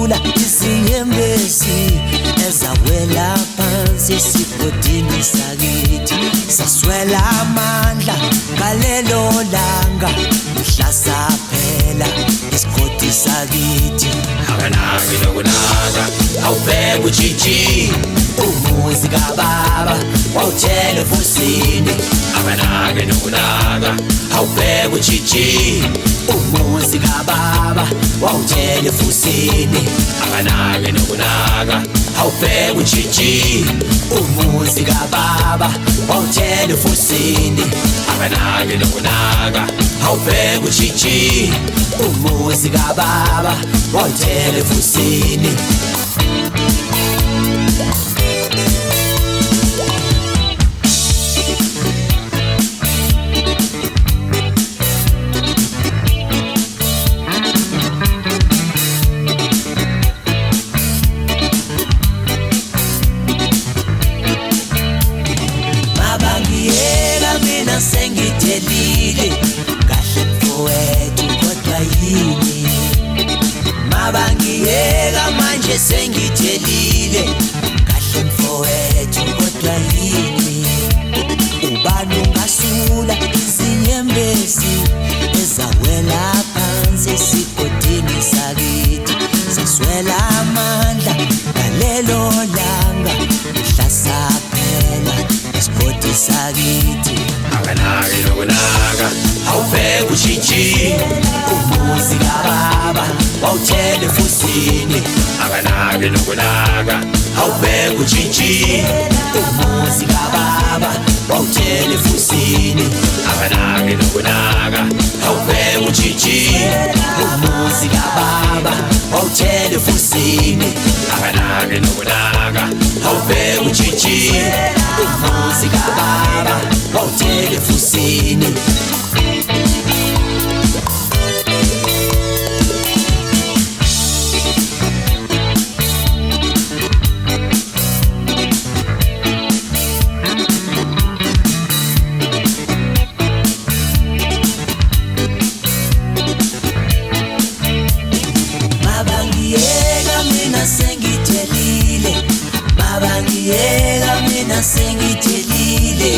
ngasula izinyembezi ezawela phansi esigodini sakithi saswela amandla ngalelo langa mhla saphela isigodi sakithi akanaki nokunaka awubheka ujiji umuzi kababa wawuthele fusini akanaki nokunaka awubheka ujiji umuzi kababa wawuthele fusini akanaki nokunaka awubheka ujiji umuzi kababa wawuthele fusini akanaki nokunaka awubheka ujiji umuzi kababa wawuthele fusini sengithelile kahle mfowethu kodwa yini mabangiyeka manje sengithelile kahle mfowethu kodwa yini ubani ungasula izinyembezi ezawela phansi esigodini sakithi saswela amandla ngalelo langa mhla saphela isigodi sakithi akanaki nokunaka awubheka ujiji umuzi kababa wawuthele fusini akanaki nokunaka awubheka ujiji umuzi kababa wawuthele fusini akanaki nokunaka awubheka ujiji umuzi kababa wawuthele fusini akanaki nokunaka awubheka ujiji umuzi kababa wawuthele fusini mabangiyeka mina sengithelile mabangiyeka mina sengithelile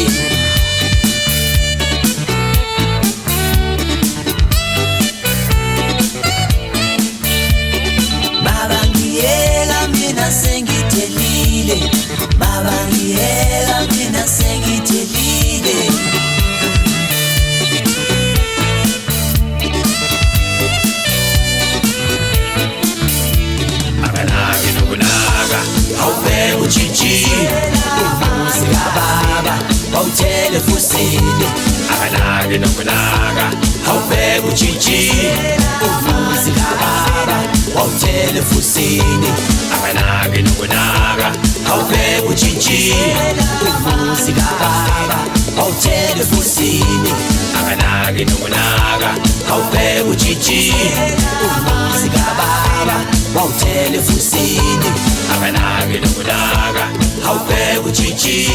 mabangiyeka mina sengithelile mabangiyeka mina sengithelile akanaki nokunaka awubheka ujiji umuzi kababa wawuthele fusini akanaki nokunaka awubheka ujiji umuzi kababa wawuthele fusini akanaki nokunaka awubheka ujiji umuzi kababa wawuthele fusini akanaki nokunaka awubheka ujiji umuzi kababa wawuthele fusini akanaki nokunaka awubheka ujiji